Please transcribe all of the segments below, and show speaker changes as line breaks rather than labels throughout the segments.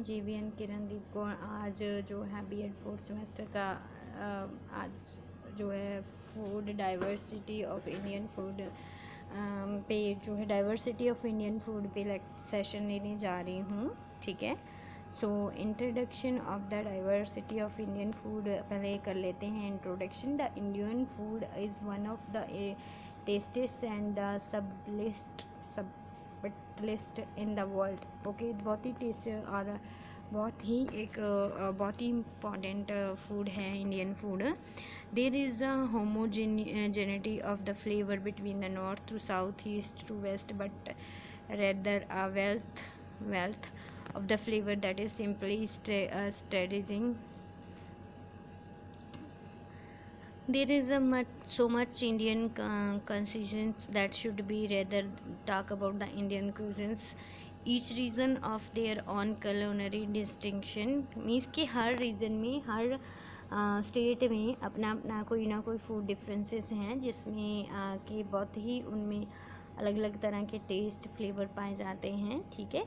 मैं JVN किरणदीप कौर। आज जो है B.Ed 4th सेमेस्टर का आज जो है food diversity of Indian food पे जो है डाइवर्सिटी ऑफ इंडियन फूड पे सेशन लेने जा रही हूँ। ठीक है, so introduction of the diversity of Indian food पहले कर लेते हैं। Introduction, the Indian food is one of the tastiest and the subtlest in the world. Okay, बहुत ही टेस्ट और बहुत ही बहुत ही इम्पॉर्टेंट फूड है Indian food. There is a homogeneity of the flavour between the north to south, east to west, but rather a wealth of the flavor that is simply strategizing. There is so much Indian concisions that should be rather talk about the Indian cuisines. Each region of their own culinary distinction means कि हर reason में हर state में अपना अपना कोई ना कोई food differences हैं, जिसमें कि बहुत ही उनमें अलग अलग तरह के टेस्ट फ्लेवर पाए जाते हैं। ठीक है,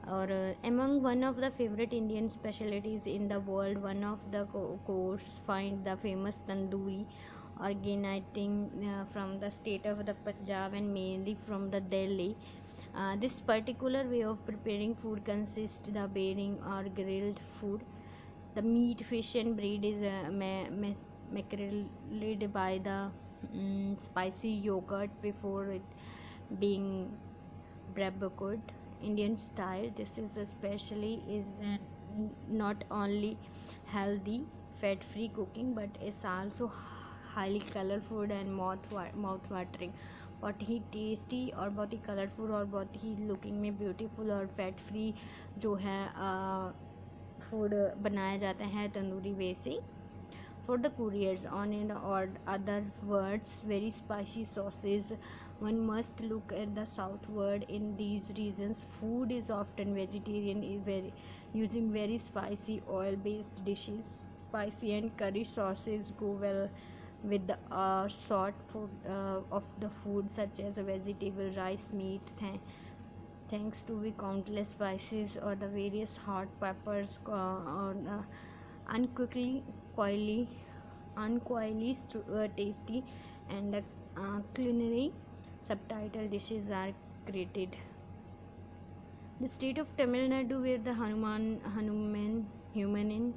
और among one of the favorite Indian specialties in the world, one of the course find the famous tandoori originating from the state of the Punjab and mainly from the Delhi. This particular way of preparing food consists the baring or grilled food. The meat, fish and bread is macerated by the spicy yogurt before it being barbecued Indian style. This is especially not only healthy fat free cooking but is also highly colorful and mouth watering. बहुत ही tasty और बहुत ही colourful और बहुत ही looking में beautiful और fat free जो है food बनाया जाता है तंदूरी वे से। For the couriers on in or other words, very spicy sauces, one must look at the southward. In these regions, food is often vegetarian, using very spicy oil-based dishes. Spicy and curry sauces go well with the sort food of the food, such as vegetable, rice, meat. Thanks to the countless spices or the various hot peppers or uncoily, tasty and culinary subtitle dishes are created. The state of Tamil Nadu, where the human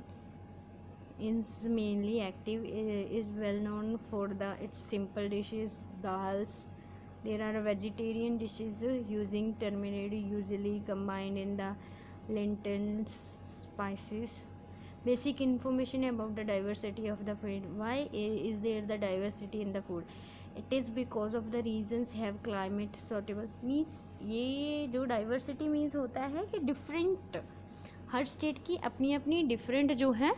is mainly active, is well known for its simple dishes, dals. There are vegetarian dishes using turmeric, usually combined in the lentils, spices. Basic information about the diversity of the food. Why is there the diversity in the food? It is because of the regions have climate suitable. Means ये जो diversity means होता है कि different, हर state की अपनी अपनी different जो है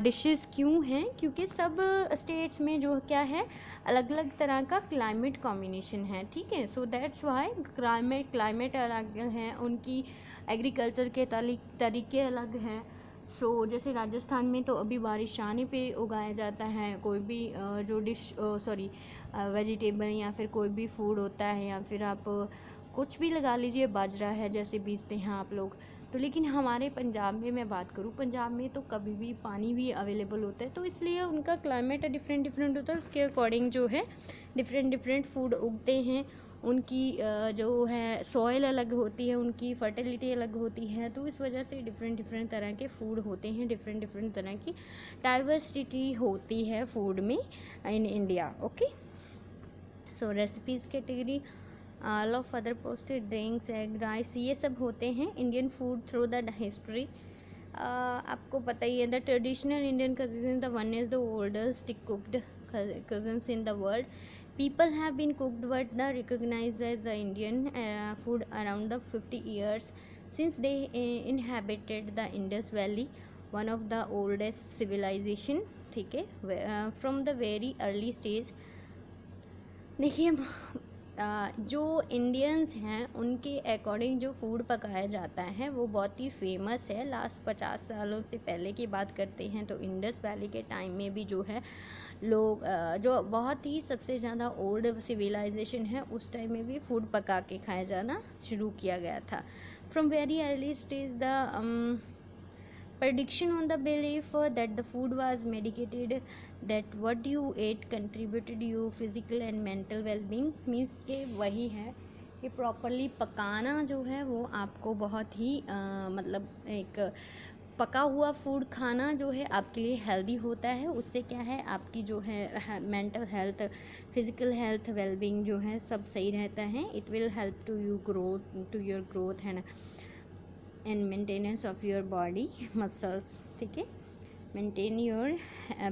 डिशेस क्यों हैं, क्योंकि सब स्टेट्स में जो क्या है अलग अलग तरह का क्लाइमेट कॉम्बिनेशन है। ठीक है, सो दैट्स वाई क्लाइमेट अलग हैं, उनकी एग्रीकल्चर के तरीके अलग हैं। सो जैसे राजस्थान में तो अभी बारिश आने पे उगाया जाता है कोई भी जो डिश वेजिटेबल या फिर कोई भी फूड होता है, या फिर आप कुछ भी लगा लीजिए, बाजरा है जैसे बीजते हैं आप लोग। तो लेकिन हमारे पंजाब में मैं बात करूँ, पंजाब में तो कभी भी पानी भी अवेलेबल होता है, तो इसलिए उनका क्लाइमेट डिफरेंट होता है, उसके अकॉर्डिंग जो है डिफरेंट फूड उगते हैं। उनकी जो है सॉइल अलग होती है, उनकी फर्टिलिटी अलग होती है, तो इस वजह से डिफरेंट तरह के फूड होते हैं, डिफरेंट तरह की डाइवर्सिटी होती है फूड में in India. Okay, so recipes category, all of other posted drinks, egg, rice, ये सब होते हैं Indian food through the history. आपको पता ही है the traditional Indian cuisine, the one is the oldest cooked cuisines in the world. People have been cooked what the recognized as the Indian food around the 50 years since they inhabited the Indus Valley, one of the oldest civilization. ठीक है, from the very early stage। देखिए जो Indians हैं उनके according जो food पकाया जाता है वो बहुत ही फेमस है। लास्ट 50 सालों से पहले की बात करते हैं तो इंडस वैली के टाइम में भी जो है लोग जो बहुत ही सबसे ज़्यादा ओल्ड सिविलाइजेशन है, उस टाइम में भी फूड पका के खाया जाना शुरू किया गया था। From very early stage the prediction on the belief that the food was medicated, that what you ate contributed you physical and mental well-being, means के वही है कि प्रॉपरली पकाना जो है वो आपको बहुत ही मतलब एक पका हुआ फूड खाना जो है आपके लिए हेल्दी होता है। उससे क्या है, आपकी जो है mental health, physical health, wellbeing जो है सब सही रहता है। It will help to you growth, to your growth and maintenance of your body muscles, ठीक है। Maintain your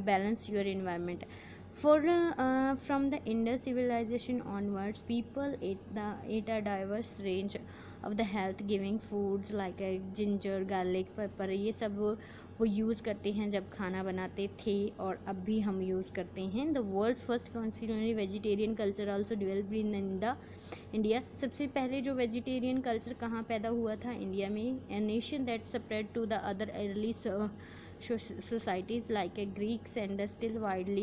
balance your environment. For from the Indus civilization onwards, people ate a diverse range of the health giving foods like ginger, garlic, pepper। ये सब वो use करते हैं जब खाना बनाते थे और अब भी हम यूज़ करते हैं। The world's first constitutionally vegetarian culture also developed in the India। सबसे पहले जो वेजिटेरियन कल्चर कहाँ पैदा हुआ था, इंडिया में। A nation that spread to the other early societies like Greeks and still widely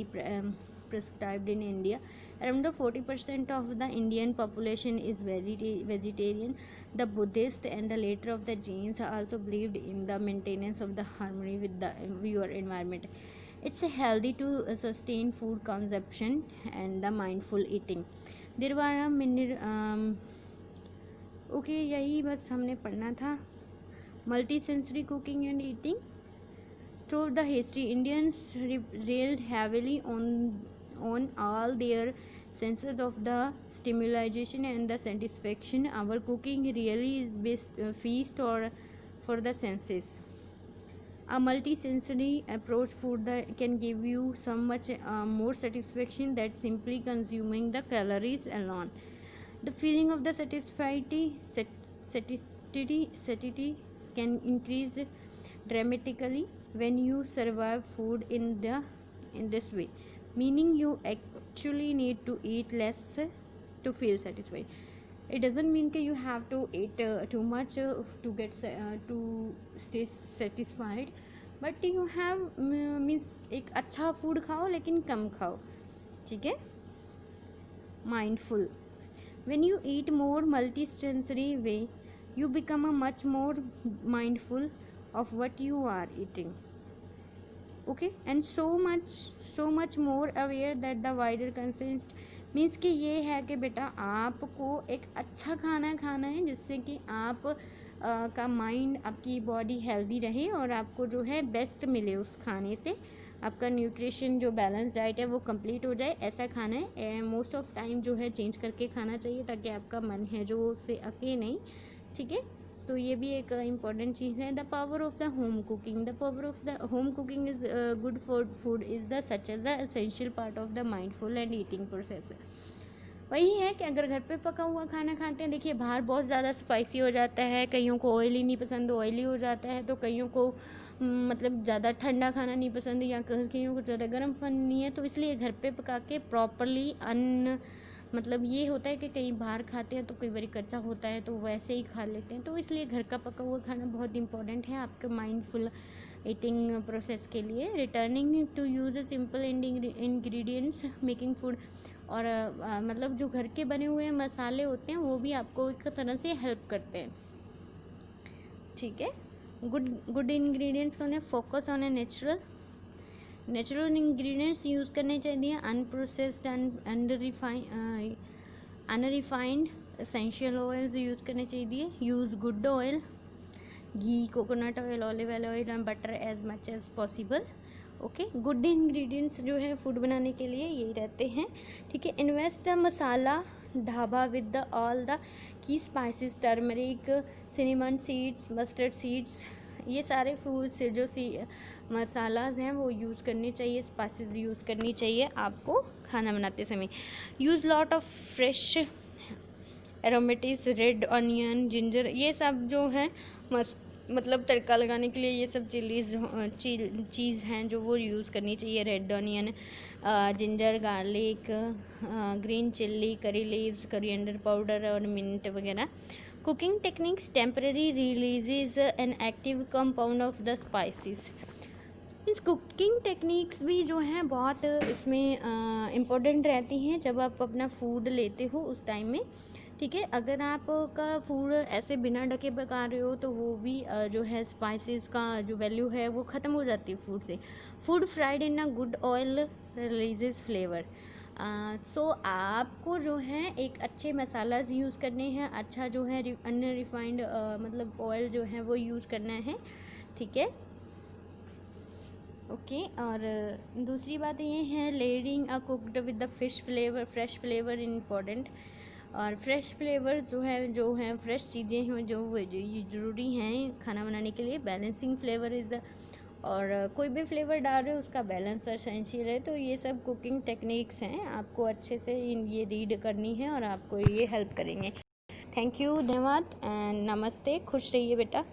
prescribed in India। Around 40% of the Indian population is vegetarian। The Buddhists and the later of the Jains also believed in the maintenance of the harmony with your environment। It's healthy to sustain food consumption and the mindful eating। There were a many okay, यही बस हमने पढ़ना था। Multi sensory cooking and eating. Throughout the history, Indians relied heavily on all their senses of the stimulation and the satisfaction। Our cooking really is best feast or for the senses। A multi-sensory approach food can give you so much more satisfaction than simply consuming the calories alone। The feeling of the satiety can increase dramatically when you survive food in this way, meaning you actually need to eat less to feel satisfied। It doesn't mean that you have to eat too much to get to stay satisfied, but you have means एक अच्छा food खाओ लेकिन कम खाओ, ठीक है। mindful, when you eat more multi-sensory way, you become a much more mindful of what you are eating, okay, and so much more aware that the wider context। Means कि ये है कि बेटा आपको एक अच्छा खाना खाना है जिससे कि आप का माइंड, आपकी बॉडी हेल्दी रहे और आपको जो है बेस्ट मिले उस खाने से, आपका न्यूट्रिशन जो बैलेंस डाइट है वो कंप्लीट हो जाए, ऐसा खाना है। मोस्ट ऑफ टाइम जो है चेंज करके खाना चाहिए ताकि आपका मन है जो उससे अके नहीं, ठीक है। तो ये भी एक इम्पॉर्टेंट चीज़ है। The power of the home cooking. The power of the home cooking is good for food is the such as the essential part of the mindful and eating process. वही है कि अगर घर पे पका हुआ खाना खाते हैं, देखिए बाहर बहुत ज़्यादा स्पाइसी हो जाता है, कईयों को ऑयली नहीं पसंद, ऑयली हो जाता है, तो कईयों को मतलब ज़्यादा ठंडा खाना नहीं पसंद या कईयों को ज़्यादा गर्म नहीं है, तो इसलिए घर पे पका के प्रॉपरली मतलब ये होता है कि कहीं बाहर खाते हैं तो कई बार कच्चा होता है तो वैसे ही खा लेते हैं, तो इसलिए घर का पका हुआ खाना बहुत इंपॉर्टेंट है आपके माइंडफुल ईटिंग प्रोसेस के लिए। Returning to use a simple ingredients making food, और मतलब जो घर के बने हुए मसाले होते हैं वो भी आपको एक तरह से हेल्प करते हैं, ठीक है। गुड इंग्रेडिएंट्स कौन है, focus on a natural ingredients use करने चाहिए, unprocessed unrefined essential oils use करने चाहिए, use good oil, ghee, coconut oil, olive oil and butter as much as possible, okay. Good ingredients जो है फूड बनाने के लिए यही रहते हैं, ठीक है। Invest the masala dhaba with the all the key spices, turmeric, cinnamon seeds, mustard seeds, ये सारे फूड से जो मसालाज हैं वो यूज़ करने चाहिए, स्पाइसेस यूज़ करनी चाहिए आपको खाना बनाते समय। Use lot of fresh aromatics, red onion, ginger, ये सब जो है मतलब तड़का लगाने के लिए ये सब चीज़ हैं जो वो यूज़ करनी चाहिए। Red onion, ginger, garlic, green chilli, curry leaves, coriander powder और मिंट वगैरह। Cooking techniques temporary releases an active compound of the spices. इस कुकिंग टेक्निक्स भी जो हैं बहुत इसमें इम्पोर्टेंट रहती हैं जब आप अपना फूड लेते हो उस टाइम में, ठीक है। अगर आप का फूड ऐसे बिना ढके पका रहे हो तो वो भी जो है स्पाइसेस का जो वैल्यू है वो ख़त्म हो जाती है फूड से। Food fried in a good oil releases flavour. So आपको जो है एक अच्छे मसाला यूज़ करने हैं, अच्छा जो है अनरिफाइंड मतलब ऑयल जो है वो यूज़ करना है, ठीक है। ओके और दूसरी बात ये है layering a cooked with the fish flavour, fresh flavour important. और फ्रेश फ्लेवर जो है फ्रेश चीज़ें हैं जो ये ज़रूरी हैं खाना बनाने के लिए। बैलेंसिंग फ्लेवर इज़ और कोई भी फ्लेवर डाल रहे हो उसका बैलेंस एसेंशियल है। तो ये सब कुकिंग टेक्निक्स हैं, आपको अच्छे से ये रीड करनी है और आपको ये हेल्प करेंगे। थैंक यू, धन्यवाद एंड नमस्ते। खुश रहिए बेटा।